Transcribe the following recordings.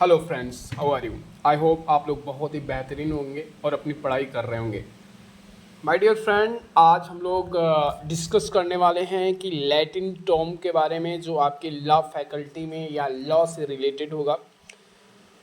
Hello friends, how are you. I hope आप लोग बहुत ही बेहतरीन होंगे और अपनी पढ़ाई कर रहे होंगे। माय डियर फ्रेंड, आज हम लोग डिस्कस करने वाले हैं कि लैटिन टर्म के बारे में जो आपके लॉ फैकल्टी में या लॉ से रिलेटेड होगा।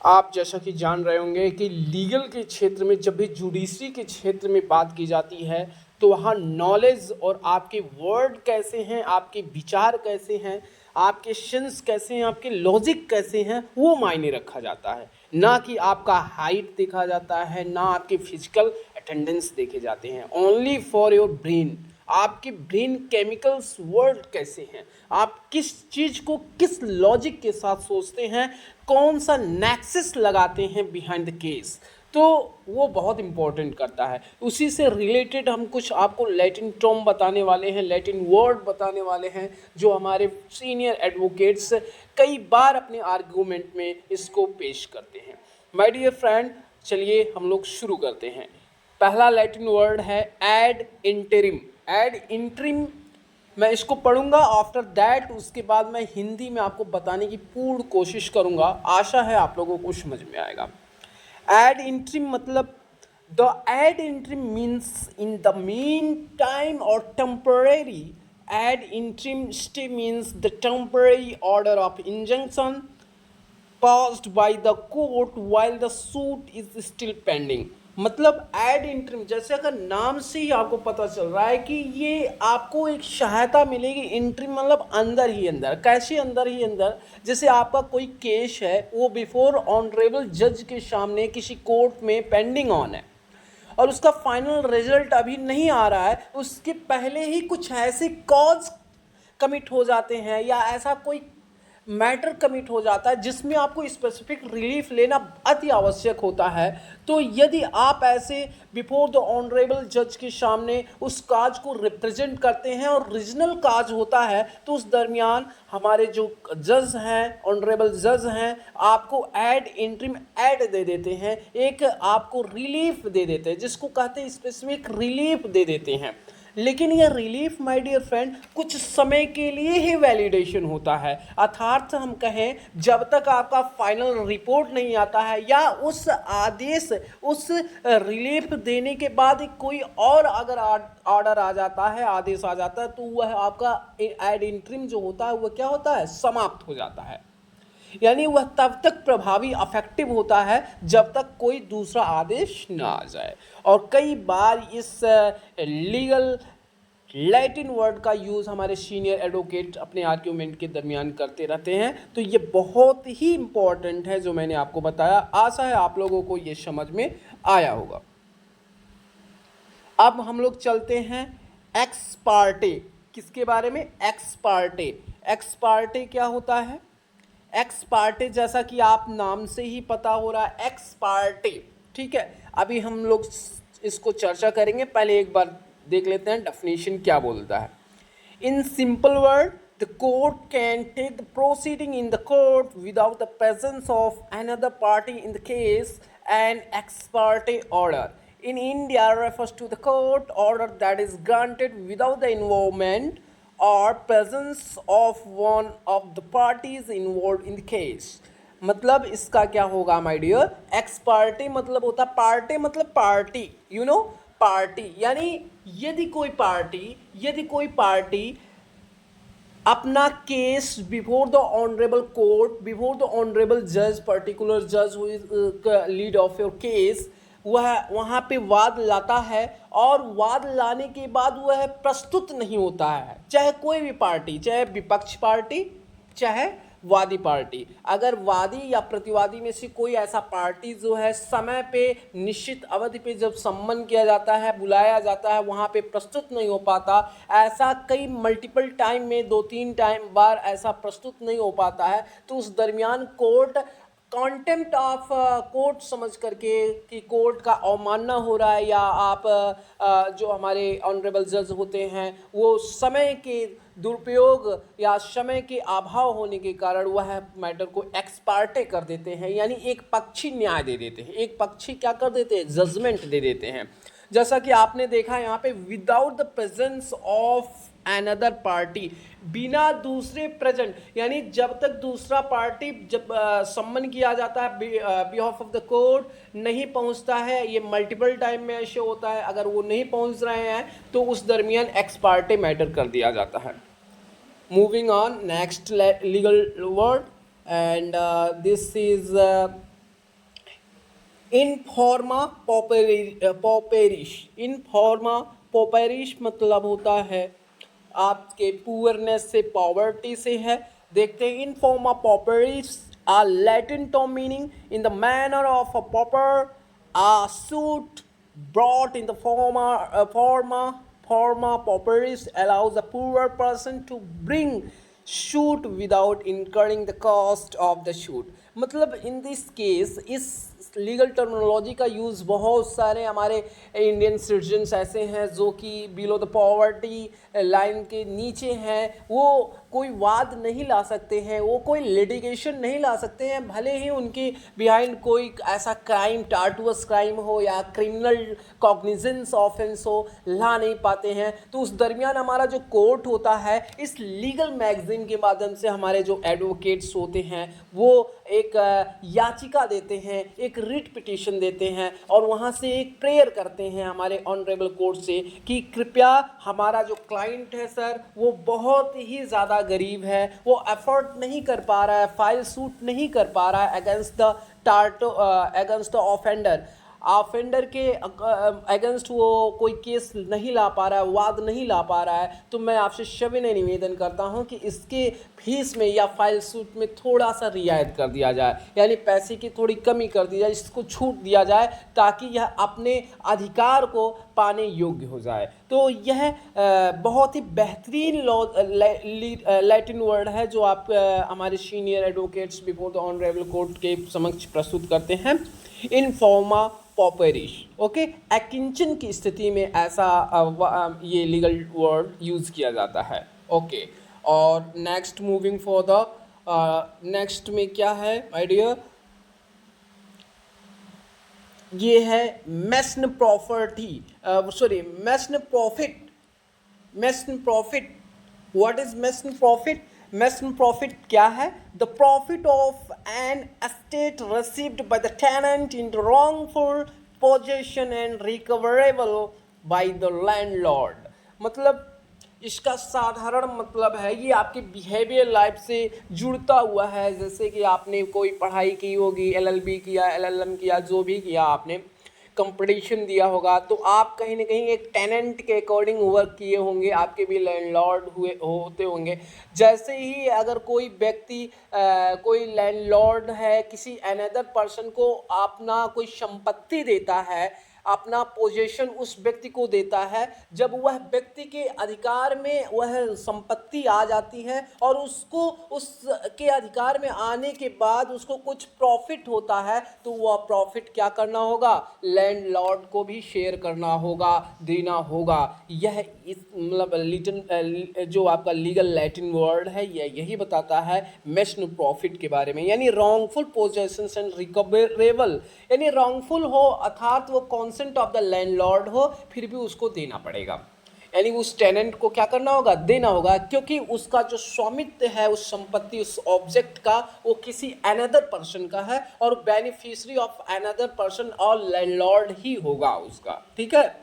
आप जैसा कि जान रहे होंगे कि लीगल के क्षेत्र में जब भी जुडिशरी के क्षेत्र में बात की जाती है तो वहाँ नॉलेज और आपके वर्ड कैसे हैं, आपके विचार कैसे हैं, आपके सेंस कैसे हैं, आपके लॉजिक कैसे हैं, वो मायने रखा जाता है। ना कि आपका हाइट देखा जाता है, ना आपके फिजिकल अटेंडेंस देखे जाते हैं। ओनली फॉर योर ब्रेन, आपके ब्रेन केमिकल्स वर्ल्ड कैसे हैं, आप किस चीज़ को किस लॉजिक के साथ सोचते हैं, कौन सा नेक्सस लगाते हैं बिहाइंड द केस, तो वो बहुत इंपॉर्टेंट करता है। उसी से रिलेटेड हम कुछ आपको लैटिन टर्म बताने वाले हैं, लैटिन वर्ड बताने वाले हैं, जो हमारे सीनियर एडवोकेट्स कई बार अपने आर्गूमेंट में इसको पेश करते हैं। माय डियर फ्रेंड, चलिए हम लोग शुरू करते हैं। पहला लैटिन वर्ड है एड इंटरिम। एड इंटरिम मैं इसको पढ़ूंगा, आफ्टर दैट उसके बाद मैं हिंदी में आपको बताने की पूर्ण कोशिश करूंगा। आशा है आप लोगों को समझ में आएगा। एड इंटरिम मतलब the ad interim means in the meantime और temporary. Ad interim stay means the temporary order of injunction passed by the court while the suit is still pending। मतलब एड इंटरिम, जैसे अगर नाम से ही आपको पता चल रहा है कि ये आपको एक सहायता मिलेगी। इंटरिम मतलब अंदर ही अंदर। कैसे अंदर ही अंदर? जैसे आपका कोई केस है, वो बिफोर ऑनरेबल जज के सामने किसी कोर्ट में पेंडिंग ऑन है और उसका फाइनल रिजल्ट अभी नहीं आ रहा है, उसके पहले ही कुछ ऐसे कॉज कमिट हो जाते हैं या ऐसा कोई मैटर कमिट हो जाता है जिसमें आपको स्पेसिफिक रिलीफ लेना अति आवश्यक होता है। तो यदि आप ऐसे बिफोर द ऑनरेबल जज के सामने उस काज को रिप्रेजेंट करते हैं और रीजनल काज होता है, तो उस दरमियान हमारे जो जज हैं, ऑनरेबल जज हैं, आपको एड इंटरिम एड दे देते हैं, एक आपको रिलीफ दे देते हैं, जिसको कहते हैं स्पेसिफिक रिलीफ दे देते हैं। लेकिन यह रिलीफ माय डियर फ्रेंड कुछ समय के लिए ही वैलिडेशन होता है। अर्थात हम कहें, जब तक आपका फाइनल रिपोर्ट नहीं आता है या उस आदेश, उस रिलीफ देने के बाद कोई और अगर ऑर्डर आ जाता है, आदेश आ जाता है, तो वह आपका एड इंटरिम जो होता है वह क्या होता है, समाप्त हो जाता है। यानी वह तब तक प्रभावी अफेक्टिव होता है जब तक कोई दूसरा आदेश ना आ जाए। और कई बार इस लीगल लैटिन वर्ड का यूज़ हमारे सीनियर एडवोकेट अपने आर्ग्यूमेंट के दरमियान करते रहते हैं। तो ये बहुत ही इम्पॉर्टेंट है जो मैंने आपको बताया। आशा है आप लोगों को ये समझ में आया होगा। अब हम लोग चलते हैं एक्स पार्टे। किसके बारे में? X Partey. एक्स पार्टे क्या होता है? एक्स पार्टे, जैसा कि आप नाम से ही पता हो रहा है, एक्स पार्टे। ठीक है, अभी हम लोग इसको चर्चा करेंगे। पहले एक बार देख लेते हैं डेफिनेशन क्या बोलता है। In simple word, the court can take the proceeding in the court without the presence of another party in the case and ex parte order in India refers to the court order that is granted without the involvement or presence of one of the parties involved in the case। मतलब इसका क्या होगा my dear? X party मतलब होता, party मतलब party, you know, party. यानी यदि कोई पार्टी अपना case before the honourable court, before the honourable जज, पर्टिकुलर जज who is lead of your case, वह वहाँ पे वाद लाता है और वाद लाने के बाद वह प्रस्तुत नहीं होता है, चाहे कोई भी पार्टी, चाहे विपक्ष पार्टी, चाहे वादी पार्टी। अगर वादी या प्रतिवादी में से कोई ऐसा पार्टी जो है समय पे, निश्चित अवधि पे जब सम्मन किया जाता है, बुलाया जाता है, वहाँ पे प्रस्तुत नहीं हो पाता, ऐसा कई मल्टीपल टाइम में 2-3 टाइम बार ऐसा प्रस्तुत नहीं हो पाता है, तो उस दरमियान कोर्ट कॉन्टेम्प्ट ऑफ कोर्ट समझ करके कि कोर्ट का अवमानना हो रहा है, या आप जो हमारे ऑनरेबल जज होते हैं वो समय के दुरुपयोग या समय के अभाव होने के कारण वह मैटर को एक्स पार्टे कर देते हैं, यानी एक पक्षी न्याय दे देते हैं, एक पक्षी क्या कर देते हैं, जजमेंट दे देते हैं। जैसा कि आपने देखा यहाँ पे, without the presence of another party, बिना दूसरे प्रेजेंट, यानी जब तक दूसरा पार्टी जब सम्मन किया जाता है बिहाफ ऑफ द कोर्ट नहीं पहुंचता है, ये मल्टीपल टाइम में ऐसे होता है, अगर वो नहीं पहुंच रहे हैं तो उस दरमियान एक्स पार्टी मैटर कर दिया जाता है. Moving on, next legal word, and this is informa pauperish. Informa pauperish मतलब होता है आपके पुअरनेस से, पॉवर्टी से है. देखते हैं informa pauperis, a Latin term meaning in the manner of a pauper, a suit brought in the forma pauperis allows a poor person to bring shoot without incurring the cost of the shoot. मतलब in this case, इस legal terminology का use बहुत सारे हमारे Indian citizens ऐसे हैं जो कि बिलो द पॉवर्टी लाइन के नीचे हैं, वो कोई वाद नहीं ला सकते हैं, वो कोई लिटिगेशन नहीं ला सकते हैं, भले ही उनके बिहाइंड कोई ऐसा क्राइम, टार्टुअस क्राइम हो या क्रिमिनल कॉग्निजेंस ऑफेंस हो, ला नहीं पाते हैं. तो उस दरमियान हमारा जो कोर्ट होता है, इस लीगल मैगजीन के माध्यम से हमारे जो एडवोकेट्स होते हैं वो एक याचिका देते हैं, एक रिट पिटीशन देते हैं और वहाँ से एक प्रेयर करते हैं हमारे ऑनरेबल कोर्ट से कि कृपया हमारा जो क्लाइंट है सर वो बहुत ही ज़्यादा गरीब है, वो अफोर्ड नहीं कर पा रहा है, फाइल सूट नहीं कर पा रहा है अगेंस्ट द ऑफेंडर के अगेंस्ट वो कोई केस नहीं ला पा रहा है, वाद नहीं ला पा रहा है. तो मैं आपसे सविनय निवेदन करता हूं कि इसके फीस में या फाइल सूट में थोड़ा सा रियायत कर दिया जाए, यानी पैसे की थोड़ी कमी कर दी जाए, इसको छूट दिया जाए ताकि यह अपने अधिकार को पाने योग्य हो जाए. तो यह बहुत ही बेहतरीन लैटिन वर्ड है जो आप हमारे senior advocates before the honourable court के समक्ष प्रस्तुत करते हैं. इनफॉर्मा पॉपेरिश, ओके, अकिंचन की स्थिति में ऐसा ये लीगल वर्ड यूज़ किया जाता है. ओके, और next moving for the next में क्या है माय डियर, ये है mesne property, mesne profit. What is mesne profit? Mesne profit क्या है? The profit of an estate received by the tenant in wrongful possession and recoverable by the landlord. मतलब इसका साधारण मतलब है, ये आपके बिहेवियर लाइफ से जुड़ता हुआ है. जैसे कि आपने कोई पढ़ाई की होगी, LLB किया, LLM किया, जो भी किया आपने, कंपटीशन दिया होगा, तो आप कहीं ना कहीं एक टेनेंट के अकॉर्डिंग वर्क किए होंगे, आपके भी लैंडलॉर्ड होते होंगे. जैसे ही अगर कोई व्यक्ति कोई लैंडलॉर्ड है, किसी अनदर पर्सन को अपना कोई संपत्ति देता है, अपना पोजीशन उस व्यक्ति को देता है, जब वह व्यक्ति के अधिकार में वह संपत्ति आ जाती है और उसको उसके अधिकार में आने के बाद उसको कुछ प्रॉफिट होता है, तो वह प्रॉफिट क्या करना होगा? लैंडलॉर्ड को भी शेयर करना होगा, देना होगा. यह इस मतलब जो आपका लीगल लैटिन वर्ड है यही बताता है मेसन प्रॉफिट के बारे में, यानी रॉन्गफुल पोजेशन एंड रिकवरेबल, यानी रॉन्गफुल हो अर्थात वो कॉन्सेंट ऑफ द लैंडलॉर्ड हो, फिर भी उसको देना पड़ेगा, यानी उस टेनेंट को क्या करना होगा? देना होगा, क्योंकि उसका जो स्वामित्व है उस संपत्ति, उस ऑब्जेक्ट का, वो किसी अनदर पर्सन का है और बेनिफिशियरी ऑफ अनदर पर्सन और लैंडलॉर्ड ही होगा उसका. ठीक है,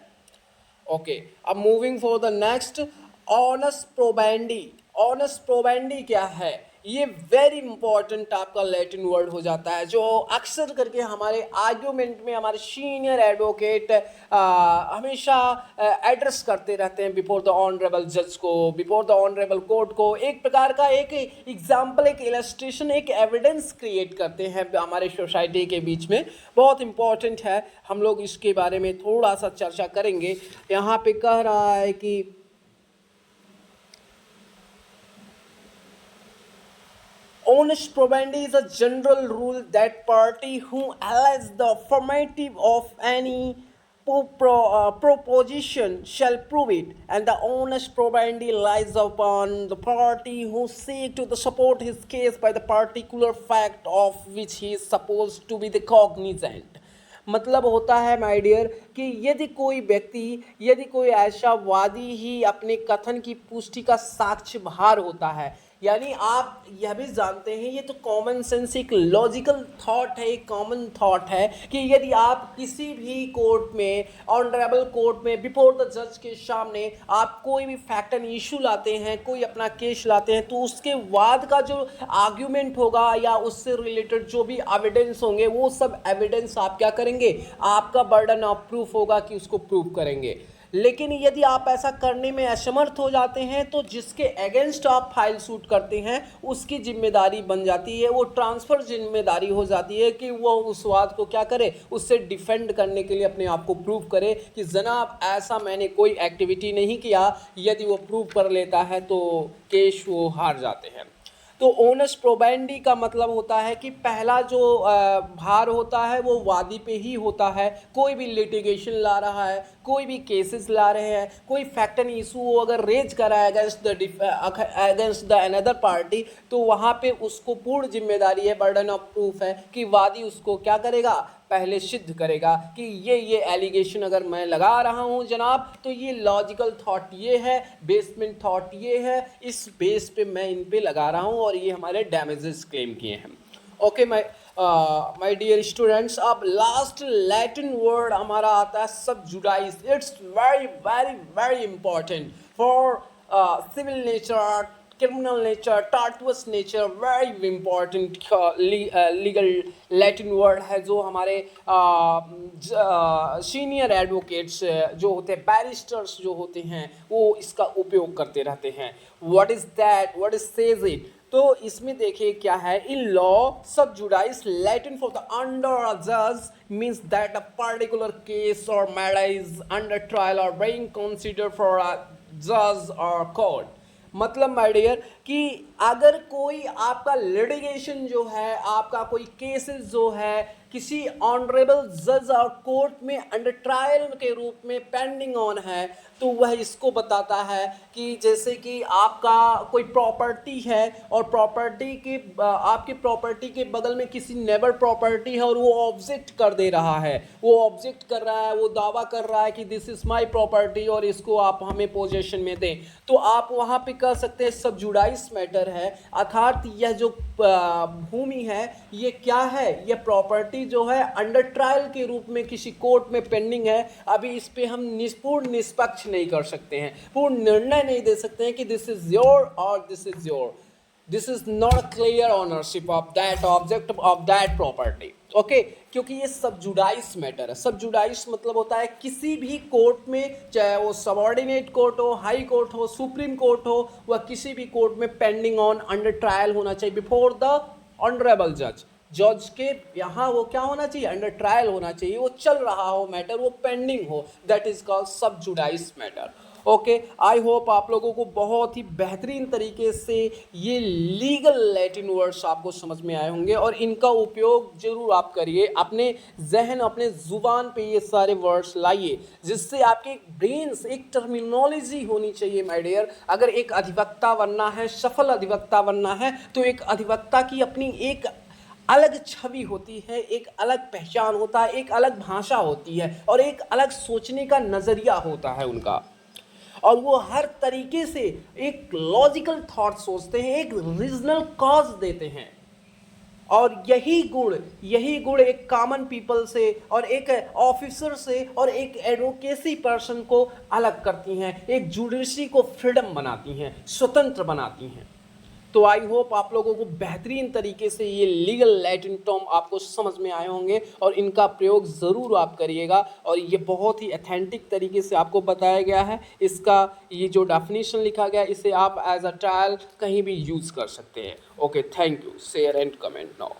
ओके. अब moving for the next, onus probandi. Onus probandi क्या है? ये वेरी इंपॉर्टेंट आपका लैटिन वर्ड हो जाता है, जो अक्सर करके हमारे आर्ग्यूमेंट में हमारे सीनियर एडवोकेट हमेशा एड्रेस करते रहते हैं बिफोर द ऑनरेबल जज को, बिफोर द ऑनरेबल कोर्ट को. एक प्रकार का एक एग्जाम्पल, एक इलस्ट्रेशन, एक एविडेंस क्रिएट करते हैं हमारे सोसाइटी के बीच में. बहुत इंपॉर्टेंट है, हम लोग इसके बारे में थोड़ा सा चर्चा करेंगे. यहाँ पे कह रहा है कि onus probandi is a general rule that party who alleges the affirmative of any proposition shall prove it, and the onus probandi lies upon the party who seek to support his case by the particular fact of which he is supposed to be the cognizant. मतलब होता है my dear कि यदि कोई व्यक्ति, यदि कोई ऐसा वादी ही अपने कथन की पुष्टि का साक्ष्यभार होता है, यानी आप यह भी जानते हैं, ये तो कॉमन सेंस, एक लॉजिकल थॉट है, एक कॉमन थॉट है कि यदि आप किसी भी कोर्ट में, ऑनरेबल कोर्ट में, बिफोर द जज के सामने आप कोई भी फैक्ट एंड इशू लाते हैं, कोई अपना केस लाते हैं, तो उसके बाद का जो आर्ग्यूमेंट होगा या उससे रिलेटेड जो भी एविडेंस होंगे, वो सब एविडेंस आप क्या करेंगे, आपका बर्डन ऑफ प्रूफ होगा कि उसको प्रूव करेंगे। लेकिन यदि आप ऐसा करने में असमर्थ हो जाते हैं तो जिसके अगेंस्ट आप फाइल शूट करते हैं उसकी जिम्मेदारी बन जाती है, वो ट्रांसफ़र जिम्मेदारी हो जाती है कि वो उस वाद को क्या करे, उससे डिफेंड करने के लिए अपने आप को प्रूव करे कि जनाब ऐसा मैंने कोई एक्टिविटी नहीं किया। यदि वो प्रूव कर लेता है तो केस वो हार जाते हैं। तो ओनस प्रोबेंडी का मतलब होता है कि पहला जो भार होता है वो वादी पे ही होता है। कोई भी लिटिगेशन ला रहा है, कोई भी केसेस ला रहे हैं, कोई फैक्ट एंड इशू अगर रेज करा है अगेंस्ट द अनदर पार्टी, तो वहाँ पे उसको पूर्ण जिम्मेदारी है, बर्डन ऑफ प्रूफ है कि वादी उसको क्या करेगा, पहले सिद्ध करेगा कि ये एलिगेशन अगर मैं लगा रहा हूँ जनाब, तो ये लॉजिकल थॉट ये है, बेसमेंट थॉट ये है, इस बेस पे मैं इन पे लगा रहा हूँ और ये हमारे डैमेजेस क्लेम किए हैं। ओके माय डियर स्टूडेंट्स, अब लास्ट लैटिन वर्ड हमारा आता है sub judice. It's very very very important for civil nature, criminal nature, tortuous nature, very important legal Latin word है जो हमारे सीनियर एडवोकेट्स जो होते हैं, बैरिस्टर्स जो होते हैं, वो इसका उपयोग करते रहते हैं। What is that, what is says it. तो इसमें देखिए क्या है, in law sub judice Latin for the under a जज means that a particular case or matter is under trial or being considered for a judge or court। मतलब my dear कि अगर कोई आपका लिटिगेशन जो है, आपका कोई केसेस जो है किसी ऑनरेबल जज और कोर्ट में अंडर ट्रायल के रूप में पेंडिंग ऑन है, तो वह इसको बताता है कि जैसे कि आपका कोई प्रॉपर्टी है और प्रॉपर्टी के आपकी प्रॉपर्टी के बगल में किसी नेबर प्रॉपर्टी है और वो ऑब्जेक्ट कर दे रहा है, वो ऑब्जेक्ट कर रहा है, वो दावा कर रहा है कि दिस इज़ माय प्रॉपर्टी और इसको आप हमें पोजेशन में दें, तो आप वहाँ पे कह सकते हैं सबजुडाइस मैटर है। अर्थात यह जो भूमि है ये क्या है, यह प्रॉपर्टी जो है अंडर ट्रायल के रूप में किसी कोर्ट में पेंडिंग है। अभी इस पे हम पूर्ण निष्पक्ष नहीं कर सकते हैं, पूर्ण निर्णय नहीं दे सकते हैं कि दिस इज योर और this is your, this is not clear ownership of that object of that property. Okay, क्योंकि ये सबजुडाइस मैटर है। सबजुडाइस मतलब होता है किसी भी कोर्ट में, चाहे वो सबऑर्डिनेट कोर्ट हो, हाई कोर्ट हो, सुप्रीम कोर्ट हो, वह किसी भी कोर्ट में पेंडिंग ऑन अंडर ट्रायल होना चाहिए बिफोर द ऑनरेबल जज। जज के यहाँ वो क्या होना चाहिए, अंडर ट्रायल होना चाहिए, वो चल रहा हो मैटर, वो पेंडिंग हो, that is called sub judice matter. Okay, I hope आप लोगों को बहुत ही बेहतरीन तरीके से ये लीगल लैटिन वर्ड्स आपको समझ में आए होंगे और इनका उपयोग जरूर आप करिए, अपने जहन, अपने ज़ुबान पे ये सारे वर्ड्स लाइए, जिससे आपके ब्रेन्स, एक टर्मिनोलॉजी होनी चाहिए माय डियर। अगर एक अधिवक्ता बनना है, सफल अधिवक्ता बनना है, तो एक अधिवक्ता की अपनी एक अलग छवि होती है, एक अलग पहचान होता है, एक अलग भाषा होती है और एक अलग सोचने का नज़रिया होता है उनका, और वो हर तरीके से एक लॉजिकल थॉट सोचते हैं, एक रीजनल कॉज देते हैं। और यही गुण एक कॉमन पीपल से और एक ऑफिसर से और एक एडवोकेसी पर्सन को अलग करती हैं, एक जुडिशरी को फ्रीडम बनाती हैं, स्वतंत्र बनाती हैं। तो आई होप आप लोगों को बेहतरीन तरीके से ये लीगल लैटिन टर्म आपको समझ में आए होंगे और इनका प्रयोग ज़रूर आप करिएगा। और ये बहुत ही ऑथेंटिक तरीके से आपको बताया गया है, इसका ये जो डेफिनेशन लिखा गया, इसे आप एज अ ट्रायल कहीं भी यूज़ कर सकते हैं। Okay, thank you, share and comment now.